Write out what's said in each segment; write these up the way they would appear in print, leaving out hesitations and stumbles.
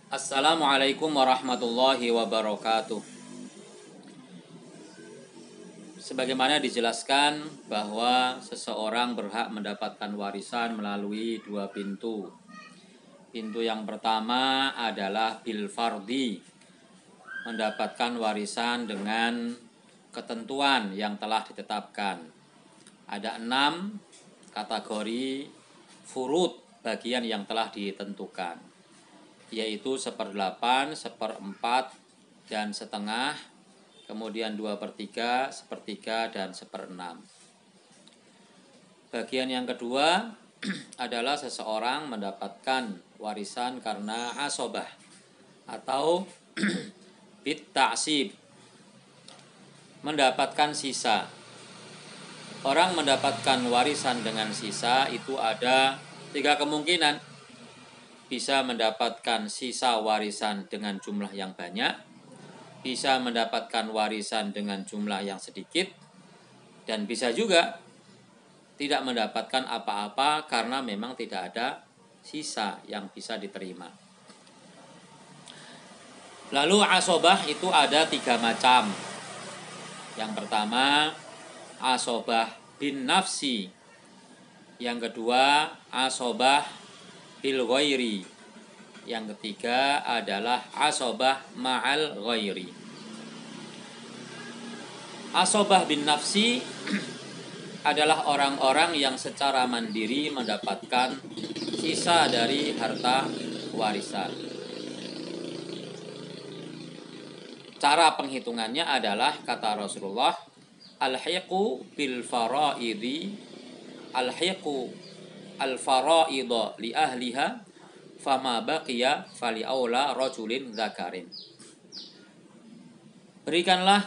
Assalamualaikum warahmatullahi wabarakatuh. Sebagaimana dijelaskan bahwa seseorang berhak mendapatkan warisan melalui dua pintu. Pintu yang pertama adalah bil fardi, mendapatkan warisan dengan ketentuan yang telah ditetapkan. Ada 6 kategori furud, bagian yang telah ditentukan, yaitu 1/8, 1/4, dan setengah, kemudian 2/3, 1/3, dan 1/6. Bagian yang kedua adalah seseorang mendapatkan warisan karena asobah atau bit ta'sib, mendapatkan sisa. Orang mendapatkan warisan dengan sisa itu ada 3 kemungkinan. Bisa mendapatkan sisa warisan dengan jumlah yang banyak, bisa mendapatkan warisan dengan jumlah yang sedikit, dan bisa juga tidak mendapatkan apa-apa karena memang tidak ada sisa yang bisa diterima. Lalu asobah itu ada 3 macam. Yang pertama, asobah bin nafsi. Yang kedua, asobah bil ghairi. Yang ketiga adalah asobah ma'al ghairi. Asobah bin nafsi adalah orang-orang yang secara mandiri mendapatkan sisa dari harta warisan. Cara penghitungannya adalah kata Rasulullah, al-hiqu bil faraidi, al-hiqu al-faraida li ahliha, fama baqiya fali aula rajulin dzakarin. Berikanlah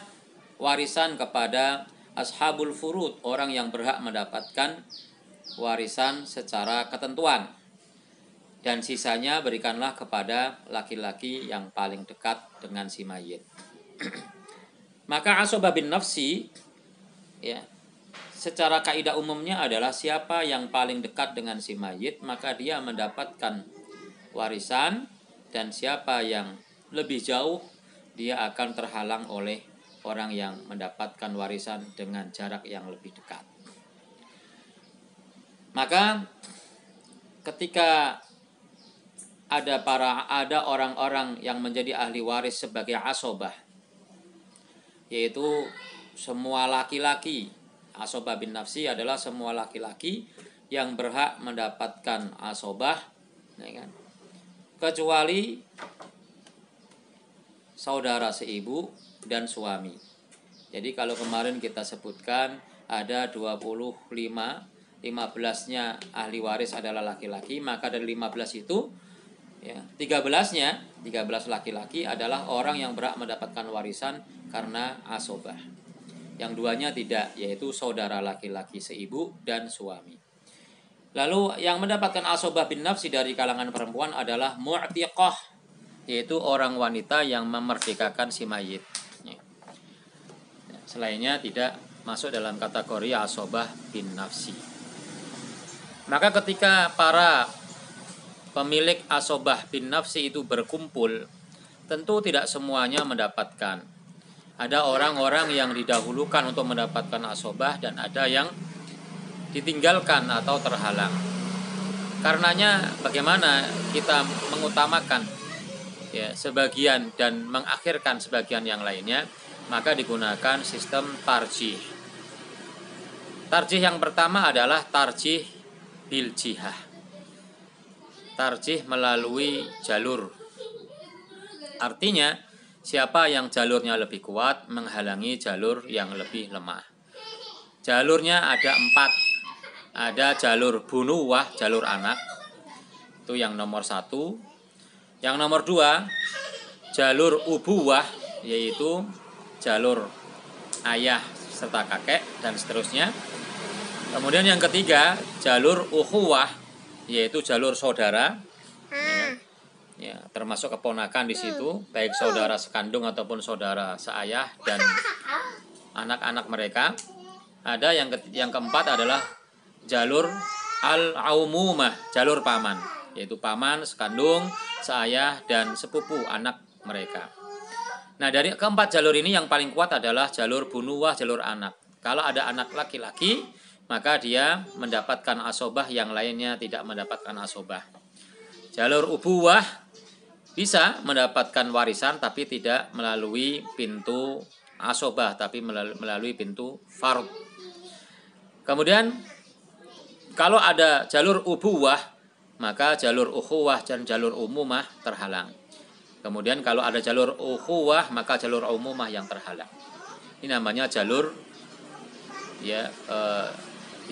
warisan kepada ashabul furud, orang yang berhak mendapatkan warisan secara ketentuan, dan sisanya berikanlah kepada laki-laki yang paling dekat dengan si mayit. Maka asobah bin nafsi, ya, secara kaidah umumnya adalah siapa yang paling dekat dengan si mayit maka dia mendapatkan warisan, dan siapa yang lebih jauh dia akan terhalang oleh orang yang mendapatkan warisan dengan jarak yang lebih dekat. Maka ketika ada orang-orang yang menjadi ahli waris sebagai asobah, yaitu semua laki-laki. Asobah bin nafsi adalah semua laki-laki yang berhak mendapatkan asobah, ya kan? Kecuali saudara seibu dan suami. Jadi kalau kemarin kita sebutkan ada 25, 15-nya ahli waris adalah laki-laki, maka dari 15 itu, ya, 13 laki-laki adalah orang yang berhak mendapatkan warisan karena asobah. Yang 2-nya tidak, yaitu saudara laki-laki seibu dan suami. Lalu yang mendapatkan asobah bin nafsi dari kalangan perempuan adalah mu'tiqah, yaitu orang wanita yang memerdekakan si mayit. Selainnya tidak masuk dalam kategori asobah bin nafsi. Maka ketika para pemilik asobah bin nafsi itu berkumpul, tentu tidak semuanya mendapatkan. Ada orang-orang yang didahulukan untuk mendapatkan asobah dan ada yang ditinggalkan atau terhalang. Karenanya bagaimana kita mengutamakan, ya, sebagian dan mengakhirkan sebagian yang lainnya, maka digunakan sistem tarjih. Tarjih yang pertama adalah tarjih bil jihah. Tarjih melalui jalur. Artinya siapa yang jalurnya lebih kuat menghalangi jalur yang lebih lemah. Jalurnya ada 4. Ada jalur bunuwah, jalur anak, itu yang nomor 1. Yang nomor 2, jalur ubuwah, yaitu jalur ayah serta kakek dan seterusnya. Kemudian yang ketiga, jalur ukhuwah, yaitu jalur saudara, ya, termasuk keponakan di situ, baik saudara sekandung ataupun saudara seayah dan anak-anak mereka. Ada yang keempat adalah jalur al-aumumah, jalur paman, yaitu paman sekandung seayah, dan sepupu anak mereka. Nah, dari keempat jalur ini yang paling kuat adalah jalur bunuwah, jalur anak. Kalau ada anak laki-laki, maka dia mendapatkan asobah, yang lainnya tidak mendapatkan asobah. Jalur ubuwah bisa mendapatkan warisan tapi tidak melalui pintu asobah, tapi melalui pintu fard. Kemudian kalau ada jalur ubuwah, maka jalur ukhuwah dan jalur umumah terhalang. Kemudian kalau ada jalur ukhuwah, maka jalur umumah yang terhalang. Ini namanya jalur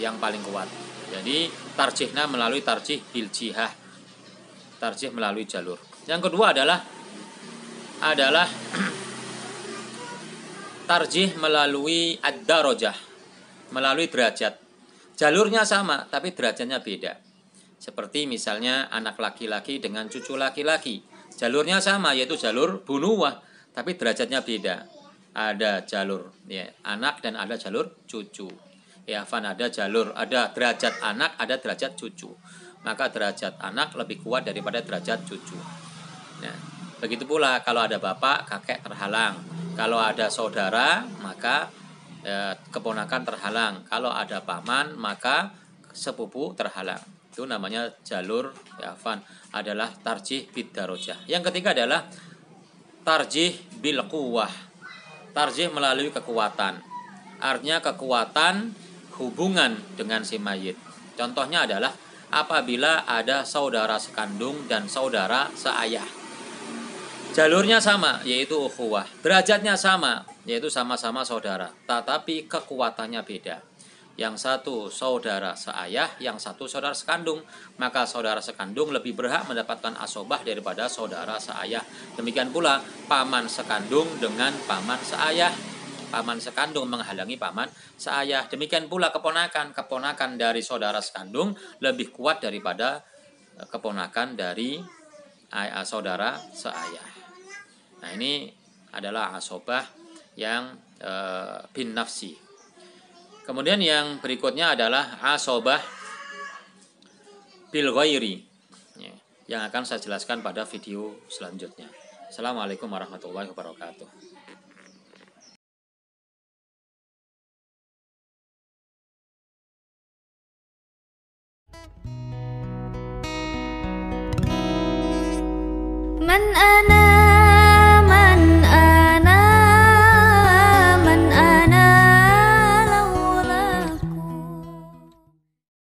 yang paling kuat. Jadi tarjihnya melalui tarjih bil jihah. Tarjih melalui jalur. Yang kedua adalah tarjih melalui ad-darajah, melalui derajat. Jalurnya sama tapi derajatnya beda. Seperti misalnya anak laki-laki dengan cucu laki-laki. Jalurnya sama, yaitu jalur bunuwah, tapi derajatnya beda. Ada jalur anak dan ada jalur cucu. Ada derajat anak, ada derajat cucu. Maka derajat anak lebih kuat daripada derajat cucu. Nah, begitu pula kalau ada bapak, kakek terhalang. Kalau ada saudara, maka keponakan terhalang. Kalau ada paman, maka sepupu terhalang. Itu namanya jalur adalah tarjih bid darajah. Yang ketiga adalah tarjih bil quwwah. Tarjih melalui kekuatan. Artinya kekuatan hubungan dengan si mayit. Contohnya adalah apabila ada saudara sekandung dan saudara seayah. Jalurnya sama, yaitu ukhuwah. Derajatnya sama, yaitu sama-sama saudara. Tetapi kekuatannya beda. Yang satu saudara seayah, yang satu saudara sekandung. Maka saudara sekandung lebih berhak mendapatkan asobah daripada saudara seayah. Demikian pula paman sekandung dengan paman seayah. Paman sekandung menghalangi paman seayah. Demikian pula keponakan. Keponakan dari saudara sekandung lebih kuat daripada keponakan dari saudara seayah. Nah, ini adalah asobah yang bin nafsi. Kemudian yang berikutnya adalah asobah bil ghairi, yang akan saya jelaskan pada video selanjutnya. Assalamualaikum warahmatullahi wabarakatuh. Man ana